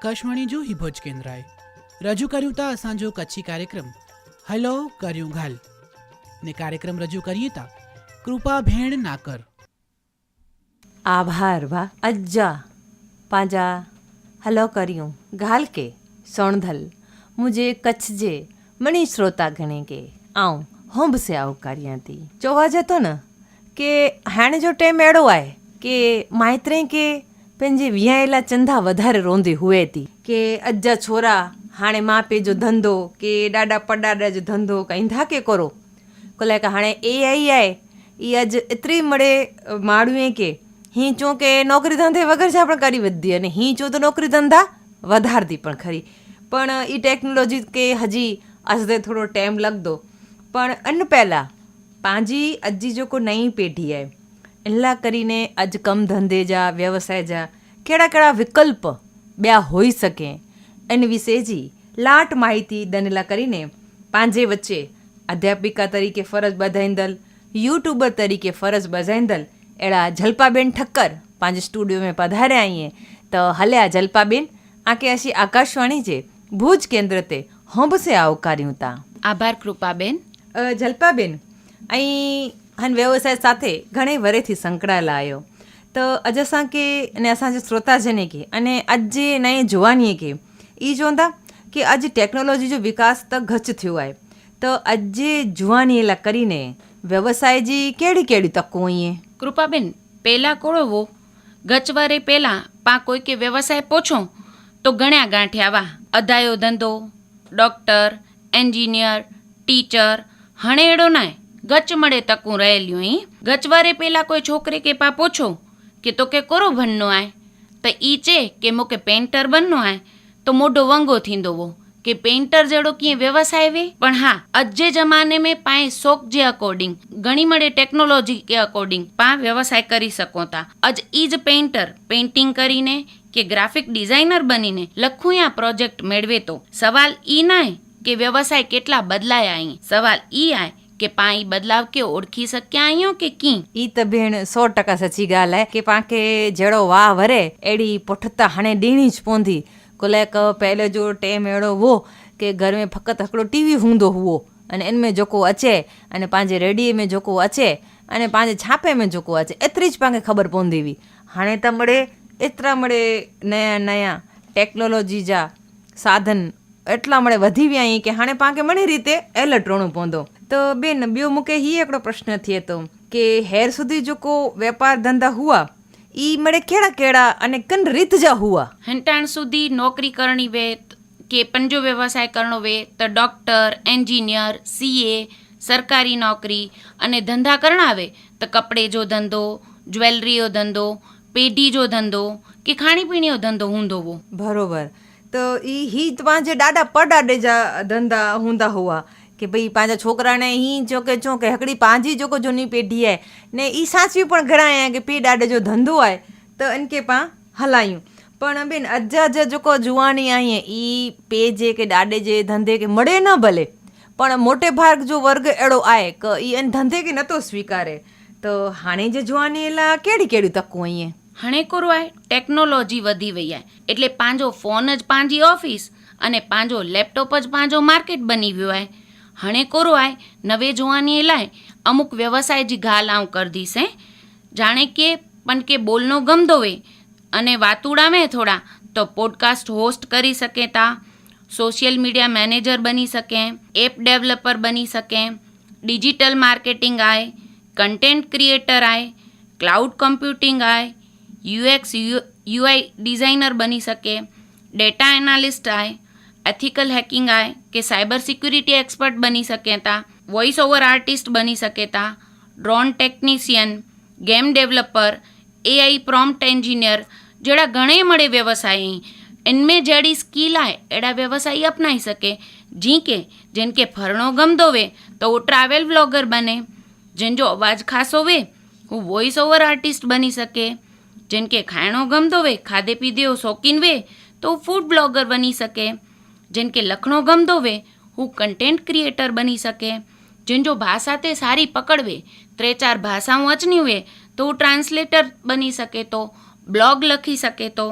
आकाशवाणी जो हिभोज केंद्र आहे रजू कर्યું તા અસાંજો કચ્છી કાર્યક્રમ હલો કર્યું ઘાલ ને કાર્યક્રમ રજૂ કરીએ તા કૃપા ભેણ નાકર. આભાર વા અज्जा પાંજા હલો કર્યું ઘાલ કે સોણધલ મુझे કચ્છ જે મણી શ્રોતા ગણે કે આઉં હોંબ સે આવકાર્યા थी. જોવા જતો ને કે હાणे जो टेम अहिड़ो आहे કે माइत्रे के पंहिंजे विहायला चंदा वधारे रोंदे हुए थी के अज्जा छोरा हाणे माँ पे जो धंधो के ॾाॾा पॾाॾा जो धंधो कंदा के करो कोले का हाणे AI आहे ई अॼु एतिरी मड़े माण्हूअ के हीअं चो के नौकरी धंधे वग़ैरह छा पण करी वधी अने हीअं चो त नौकरी धंधा वधारती पण खरी पण ई टेक्नोलॉजी के हजी अॼु थोरो टाइम लॻंदो पण अन पहिला पंहिंजी अॼु जी जेको नई पीढ़ी आहे इन लाइ કરીને अॼु कमु धंधे जा व्यवसाय जा कहिड़ा कहिड़ा विकल्प ॿिया હોઈ શકે એની વિશે जी લાટ માહિતી દન લાइ કરીને पंहिंजे वच्चे अध्यापिका तरीके फ़र्ज़ बजाईंदल यूट्यूबर तरीके फ़र्ज़ बजाईंदल अहिड़ा जलपाबेन ठक्कर पंहिंजे स्टूडियो में पधारिया आहिनि त हलिया जलपाबेन आके असी आकाशवाणी जे भुज केंद्र ते होंब से आवकार्यूं था. આભાર કૃપાબેન. જલપાબેન અહીં હન વ્યવસાય સાથે ઘણી વરેથી સંકળાયેલા આયો તો અॼु असांखे अने असांजे श्रोताजने खे अने अॼु जे नए जवानीअ खे ई चवंदा कि अॼु टेक्नोलॉजी जो विकास त घटि थियो आहे त अॼु जे जवानीअ लाइ કરીને વ્યવસાય जी कहिड़ी कहिड़ी तकूं आहिनि. કૃપાબેન પહેલા કોળવો ગચવારે પહેલા પા કોઈ કે વ્યવસાય પૂછો તો ગણ્યા ગાંઠ્યા વા અધાયો ધંધો ડોક્ટર એન્જિનિયર ટીચર હણે એડો નાય ગચ મળે તકું રહેલ્યું અહીં ગચવારે પહેલા કોઈ છોકરે કે પા પૂછો કે તો કે કોરો ભણनो आहे त ई चे કે मूंखे पेंटर बननो आहे तो मोढो वंगो थींदो वो કે પેઇન્ટર જેડો कीअं व्यवसाय वे पण हा अॼु जे ज़माने में पाए शौक़ जे अकॉर्डिंग घणी मड़े टेक्नोलॉजी के अकॉर्डिंग पा व्यवसाय करी सको था. अॼु ई ज पेइंटर पेइंटिंग કરીને કે ગ્રાફિક ડિઝાઇનર બનીને લખું યા પ્રોજેક્ટ મેળવે તો સવાલ ઈ નાય કે વ્યવસાય કેટલા બદલાયા અહીં સવાલ ઈ आहे કે पा ई बदलाव के ओळखी सघिया आहियूं के कीअं. ई त भेण 100% सची ॻाल्हि आहे कि पाणखे जहिड़ो वाह वरे अहिड़ी पुठ त हाणे ॾियणी ज पवंदी. कुलैक पहले जो टाइम अहिड़ो हुओ कि घर में फ़क़ति हिकिड़ो टीवी हूंदो हुओ अने इन में जेको अचे अने पंहिंजे रेडियो में जेको अचे अने पंहिंजे छापे में जेको अचे एतिरी ज पाणखे ख़बर पवंदी हुई. हाणे त मड़े एतिरा मड़े नया नया टेक्नोलॉजी जा साधन એટલા મળે વધી વિયા આहीं કે હાणे पाण खे मणी रीते एलर्ट रहणो पवंदो. त बेन ॿियो मूंखे हीअ हिकिड़ो प्रश्न थिए थो कि हेर સુધી जेको व्यापार धंधा हुआ ई मड़े कहिड़ा कहिड़ा अने किन रीत जा हुआ. हिंटाण સુધી નોકરી કરણી વે કે पंहिंजो व्यवसाय करणो वे त डॉक्टर एंजिनियर CA सरकारी नौकरी अने धंधा करणा वे त कपिड़े जो धंधो ज्वेलरी जो धंधो पेढी जो धंधो કે ખાણીપીણી जो धंधो हूंदो हो. बराबरि. त ही तव्हांजे ॾाढा पड़ाॾे जा धंधा हूंदा हुआ कि भई पंहिंजा छोकिरा ने हीअं चो के हिकिड़ी पंहिंजी जेको झूनी पीढ़ी आहे ने ई साचियूं पण घणा आहिनि कि पीउ ॾाॾे जो धंधो आहे त इनखे पाण हलायूं. पण भेण अॼु जा जेको जुवानी आहे ई पीउ जे के ॾाॾे जे धंधे खे मड़े न भले पण मोटे भाग जो वर्ग अहिड़ो आहे कि ई इन धंधे खे नथो स्वीकारे. त हाणे जे जुवानीअ लाइ कहिड़ी कहिड़ियूं तकूं आहिनि. हाणे कोरो आहे टेक्नोलॉजी वधी वई आहे એટલે पंहिंजो फ़ोन ज पंहिंजी ऑफिस अने पंहिंजो लैपटॉप ज पंहिंजो मार्केट बनी वियो आहे. हाणे कोरो आहे नवे जुवानीअ लाइ अमुक व्यवसाय जी ॻाल्हि आऊं करदीसीं जाणे के पन के बोलनो गमदो वे अने वातुड़ा में थोड़ा तो पॉडकास्ट होस्ट करी सके था सोशल मीडिया मैनेजर बनी सकें ऐप डेवलपर बनी सकें डिजिटल मार्केटिंग आहे कंटेंट क्रिएटर आहे क्लाउड कंप्यूटिंग आहे UX UI डिज़ाइनर बनी सके डेटा एनालिस्ट आहे एथिकल हैकिंग आहे कि साइबर सिक्योरिटी एक्सपर्ट बनी सकें था वॉइस ओवर आर्टिस्ट बनी सके था drone technician game developer AI prompt engineer जहिड़ा घणे मड़े व्यवसाय इनमें जहिड़ी स्किल आहे अहिड़ा व्यवसाय अपनाई सके जी के जिन खे फरणो गमदो वे तो वो ट्रैवल व्लॉगर बने जिन जो आवाज़ खासो वे हू वॉइस ओवर आर्टिस्ट बनी सके जिन खे खाइणो गमदो वे खाधे पीधे जो शौक़ीन वे तो फूड ब्लॉगर बनी सके जिन खे लखणो गमदो वे हू कंटेंट क्रिएटर बनी सके जिन जो भाषा ते सारी पकड़ वे 3-4 भाषाऊं अचनी वे तो हू ट्रांसलेटर बनी सके तो ब्लॉग लखी सके तो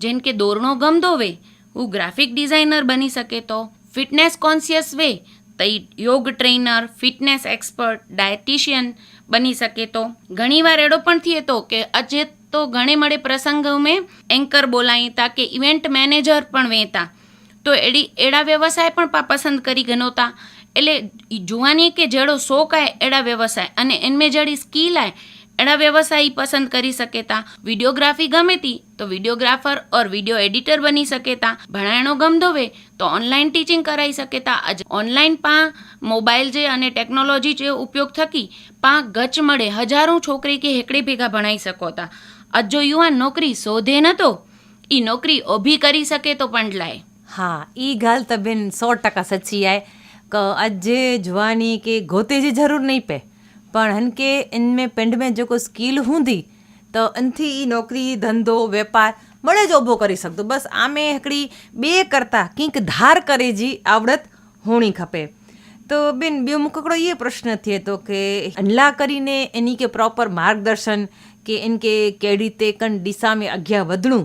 जिन खे दौड़णो गमदो वे हू ग्राफिक डिज़ाइनर बनी सघे थो, फिटनेस कॉन्शियस वे त योग ट्रेनर, फिटनेस एक्सपर्ट, डायटिशियन बनी सघे थो। घणी वार अहिड़ो पण थिए थो के अॼु तो घणे मड़े प्रसंग में एंकर बोलायूं था के इवेंट मैनेजर पण वेता, तो अहिड़ा व्यवसाय पण पसंद करी घणो था। એટલે जुवानी के जहिड़ो शौक़ आहे अहिड़ा व्यवसाय अने इनमें जहिड़ी स्किल आहे अहिड़ा व्यवसाय पसंद करी सघे था। वीडियोग्राफी गमे थी तो वीडियोग्राफर और वीडियो एडिटर बनी सघे था। भणाइणो गमदो वे तो ऑनलाइन टीचिंग कराई सघे था। अॼु ऑनलाइन पाण मोबाइल जे अने टेक्नोलॉजी जे उपयोग थकी पाण गच मड़े हज़ारों छोकिरी खे हिकिड़े भेगा भणाई सघो था। अॼु जो युवान नौकरी शोधे नथो, ई नौकरी उभी करी सघे थो पंड लाइ। हाँ, ई ॻाल्हि त बेन 100% सची आहे કે अॼु जवानी के गोते जी ज़रूर नहीं पए, पण हिनखे इनमें पिंड में जेको स्किल हूंदी त इनथी ई नौकिरी, धंधो, वापार मड़े जो ऊभो करी सघंदो। बसि आमें हिकिड़ी ॿिए करता कंहिंक धार करे जी आवड़त हुअणी खपे। तो बेन ॿियो मूंखे हिकिड़ो इहो प्रश्न थिए थो की अनला કરીને इन्ही के प्रॉपर मार्गदर्शन કે इनके कहिड़ी ते कन दिशा में अॻियां वधणो,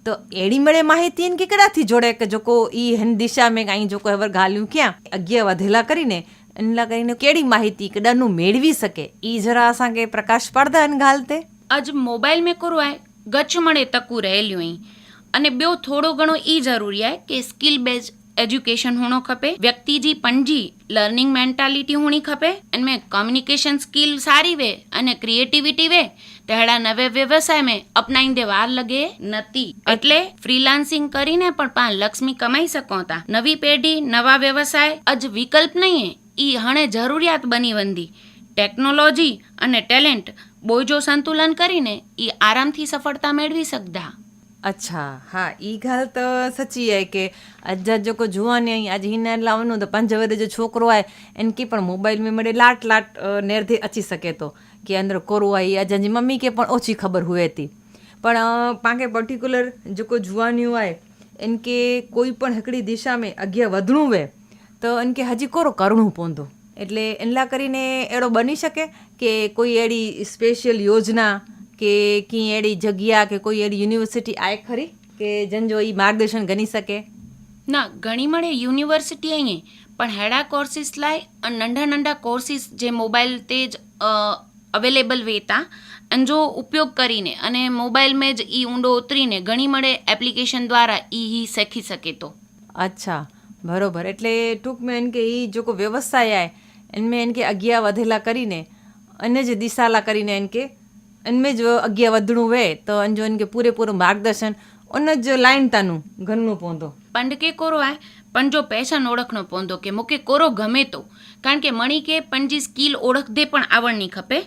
तो अहिड़ी मड़े माहिती इनके कहिड़ाથી જોડે કે जेको ई हिन दिशा में કાંઈ જો કોઈ ॻाल्हियूं ક્યાં अॻियां वधेला કરીને इनला કરીને कहिड़ी माहिती केॾाનું મેળવી શકે, ई જરા असांखे प्रकाश पाड़दा इन ॻाल्हि ते। अॼु मोबाइल में कुरो आहे गच मड़े तकूं रहेलियूं आहिनि अने ॿियो थोरो घणो ई ज़रूरी आहे कि स्किल बेस्ड एजुकेशन हुअणो खपे। व्यक्ति जी पंहिंजी लर्निंग मेंटालिटी हुअणी खपे। इनमें कम्युनिकेशन स्किल सारी वे अने क्रिएटिविटी वे त अहिड़ा नवे व्यवसाय में अपनाईंदे वार लगे नथी। એટલે ફ્રીલાન્સિંગ કરીને પણ પાण લક્ષ્મી કમાઈ શકો था। નવી પેઢી નવા વ્યવસાય અજ વિકલ્પ નહીં હે, ઈ હણે જરૂરિયાત બની વંદી। ટેકનોલોજી અને ટેલેન્ટ બોજો સંતુલન કરીને ઈ આરામથી સફળતા મેળવી શકदा। अच्छा, हाँ, ई ॻाल्हि त सची आहे की अॼु जा जेको जुवान आहिनि अॼु हिन लाइ वञूं त 5 वर्ष जो छोकिरो आहे इनखे पण मोबाइल में मड़े लाट नेरधे अची सघे थो कि अंदरि कोरो आहे। अॼु जी मम्मी खे पण ओછી ख़बर हुए थी, पण पाण पर्टिकुलर जेको जुवानियूं आहे इनके कोई पण हिकिड़ी दिशा में अॻियां वधणो हुए त इनके हजी कोरो करणो पवंदो। એટલે એના કરીને એડો બની શકે કે કોઈ એડી સ્પેશિયલ યોજના કે કી એડી જગ્યા કે કોઈ એડી યુનિવર્સિટી આય ખરી કે જનજો ઈ માર્ગદર્શન ગણી શકે? ના, ઘણી મળે યુનિવર્સિટી અહીં પણ હેડા કોર્સિસ લાય નંढा नंढा કોર્સિસ જે મોબાઈલ તે જ અવેલેબલ વેતા અને જો ઉપયોગ કરીને અને મોબાઈલ में જ ઈ ઊંડો ઉતરીને ઘણી મળે એપ્લિકેશન દ્વારા ઈ શીખી શકે તો। अच्छा, बराबर। એટલે ટૂંકમાં इनके ई जेको व्यवसाय आहे इनमें इनके अॻियां वधेला કરીને अन्य जे दिशाला કરીને इनके इनमें जो अॻियां वधणो हुए त जो इनके पूरेपूरो मार्गदर्शन उन जो लाइन ताનું ઘણું પવंदो। पंड के कोरो आहे पण जो पैशन ओळखणो पवंदो कि मूंखे कोरो गमे थो, कारण के मणी के पंहिंजी स्किल ओळखदे पण आवड़नी खपे।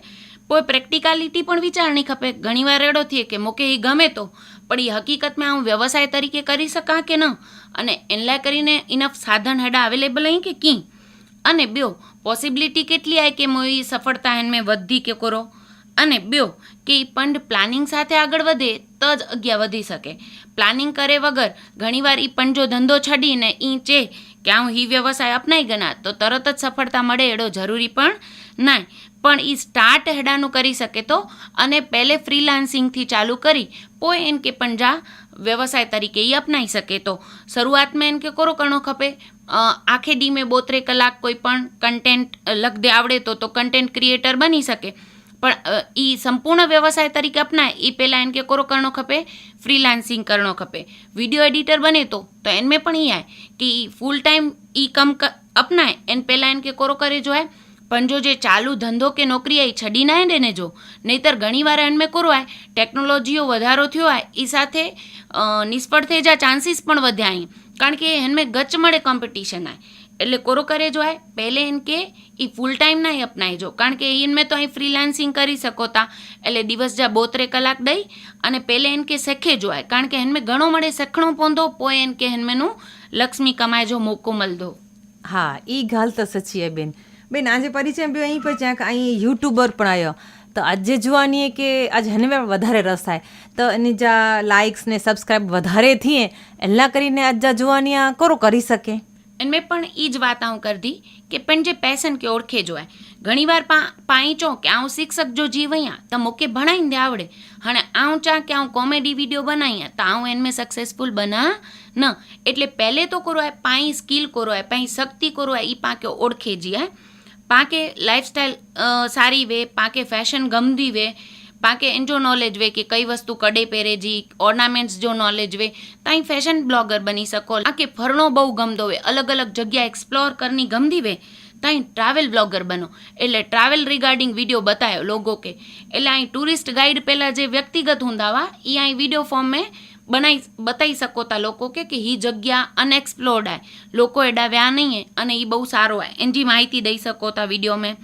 पोइ प्रेक्टिकालिटी पण विचारणी खपे। घणी वार अहिड़ो थिए कि मूंखे ही गमे थो पण ई हकीकत में आऊं व्यवसाय तरीके करी सकां के न, अने इन लाइ કરીને इनफ साधन हेॾा अवेलेबल आहिनि कि कीअं, अने ॿियो पॉसिबिलिटी केटली आहे कि मुंहिंजी सफળता हिन में वधी के कोरो, अने ॿियो कि पंड प्लानिंग સાથે આગળ વધે તો જ અગિયાર વધી શકે। પ્લાનિંગ કરે વગર ઘણીવાર ઈ पंहिंजो ધંધો છડીને ઈ ચે કે હું ही व्यवसाय अपनाई गना तो तरत જ સફળતા મળે એડો જરૂરી પણ નહીં, પણ ઈ સ્ટાર્ટ હેડાનું કરી શકે તો અને પહેલે ફ્રીલાન્સિંગથી ચાલુ કરી પોઈ એનકે पंजा व्यवसाय तरीके ही अपनाई सके तो। शुरुआत में इनके कोरो करणो खपे। आखे डी में 2-3 कलाक कोई पण कंटेंट लखदे आवड़े तो कंटेंट क्रिएटर बनी सके, पण ई संपूर्ण व्यवसाय तरीके अपनाए ई पहला इनके कोरो करणो खपे, फ्रीलांसिंग करणो खपे। वीडियो एडिटर बने तो इनमें पण ई आहे कि फूल टाइम ई कम अपनाए इन पहला इनके कोरो करे जो है पंजो जे चालू धंधो के नौकरी आई छड़ी ना देने जो, नहींतर घणी वार इनमें कोरो आहे टेक्नोलॉजीओ वधारो थयो आहे ई साथे निष्फળ થઈ जा चांसीस पण वध्या आहिनि, कारण के इनमें गच मड़े कॉम्पिटिशन आहे। એટલે કોરો કરે જો है पहले इनके ई फूल टाइम ना अपनाए जो, कारण के इनमें तो અહીં फ्रीलांसिंग करी सको था એટલે दिवस जा 2-3 कलाक दई अने पहले इनके सीखे जो है, कारण के इनमें घणो मड़े सीखणो पवंदो पोइ इनके इनमें लक्ष्मी कमाए जो मौको मिलंदो। हाँ, ई ॻाल्हि त सची आहे बेन। बेन આજે પરિચય ॿियो અહીં પછી અહીં યુટ્યુબર પણ આવ્યો તો આજે જોવાની કે આજ हिन में વધારે રસ થાય તો એની જા લાઇક્સ ને સબસ્ક્રાઇબ વધારે થઈએ એલા કરીને આજ જા જોવાની કોરો કરી શકે। इनमें पण ई ज बात आऊं कर दी कि पंहिंजे पैसन के ओळखे जो है। घणीवार पाई चो कि आऊं शिक्षक जो जी वई त मूंखे भणाईंदे आवड़े हाणे आऊं चा कि आऊं कॉमेडी वीडियो बनाई त आऊं इनमें सक्सेसफुल बना न एटले पहले तो करो है पाई स्किल करो है पाई शक्ति करो है ई पाके ओळखे जी है पाके लाइफस्टाइल सारी वे पाके फैशन गमदी वे पाके इन जो नॉलेज वे कि कई वस्तु कड़े पहिरे जी ऑर्नामेंट्स जो नॉलेज वे ताई फैशन ब्लॉगर बनी सको आके फरणो बहु गमदो वे अलग अलग जगह एक्सप्लोर करनी गमदी वे ताई ट्रावेल ब्लॉगर बनो एटले ट्रावेल रिगार्डिंग वीडियो बतायो लोगों के एटले आई टूरिस्ट गाइड पहला जे व्यक्तिगत हुंदा हुआ ई आई वीडियो फॉर्म में बताई सको था लोगों के कि ही जगह अनएक्सप्लोर्ड है लोग एडा व्या नहीं है अने ई बहु सारो है इनकी माहिती दई सको था वीडियो में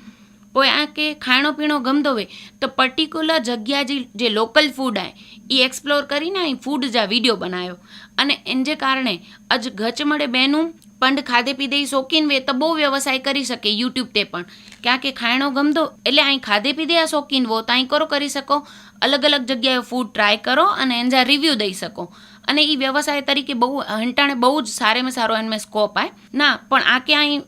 पोइ आके खाणो पीणो गमदो वे तो पर्टिक्युलर जगह जी जे लोकल फूड है ई एक्सप्लोर करीने आई फूड जा वीडियो बनायो अने इन जे कारणे अज गच मळे बहनों पंड खाधे पीधे शौकीन वे तो बहु व्यवसाय करी सके यूट्यूब ते पण क्या के खाणो गमदो एटले आई खाधे पीधे शौकीन वो ताई करो करी सको अलग अलग जगह फूड ट्राय करो अने एन जा रिव्यू दई सको अने ई व्यवसाय तरीके बहु हंटाणे बहु ज सारे में सारो इनमें स्कोप है ना पण आके आई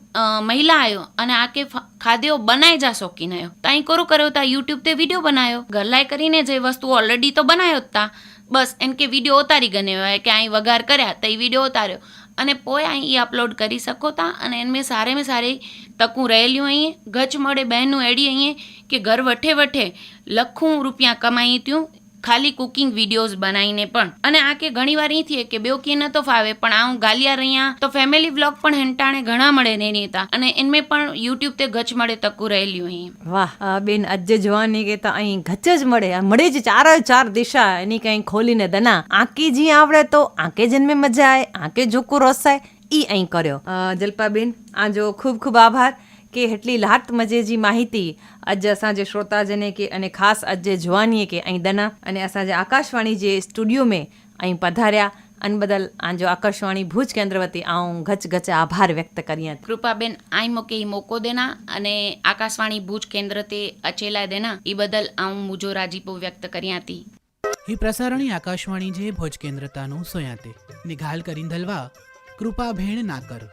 महिला आयो अने आके खाद्यो बनाए जा शौकीन आयो ताई करो करो ता यूट्यूब ते वीडियो बनायो घर लाए करीने जे वस्तु ऑलरेडी तो बनायो ता बस इनके वीडियो उतारी गने है कि आई वगार कर्या त ई वीडियो उतार्यो अने पोइ आई ई अपलोड करी सको था अने इनमें सारे तकूं रहेलियूं आई गच मळे बहनूं अहिड़ी आई कि घर वठे वठे लखों रुपया कमाई थियूं खाली कुकिंग वीडियोज बनाईने पण अने आके घणीवार ई थिए कि बेओ की न तो फावे पण आऊं गालिया रहिया तो फैमिली व्लॉग पण हेंटाणे घणा मळे नेनी था अने इनमें पण यूट्यूब ते गच मळे तकूं रहेलियूं आई वाह बेन अज जवानी के तो अहीं गच ज मळे ज चार दिशा एनी कहीं खोलीने दना आंकी जी आवड़े तो आंके जन में मजा आए आंके जोको रस आए ई अहीं कर्यो जल्पा बेन आजो खूब खूब आभार કે એટલી લાટ મજે જી માહિતી અજ અસાંजे શ્રોતાજને કે અને ખાસ અજ જવાનીએ કે અહીં દના અને અસાંजे આકાशवाणी जे स्टूडियो में અહીં પધાર્યા અન બદલ આંજો આકાशवाणी भूज केंद्र वती आऊं गच गच आभार व्यक्त करियां कृपाबेन आई मोके ई मौको देना अने आकाशवाणी भूज केंद्र ते अचेला देना ई बदल आऊं मुजो राजीपो व्यक्त करियां थी ही प्रसारणी आकाशवाणी जे भोज केंद्रतानु सोयाते निघाल करीन धलवा कृपा भेण नाकर.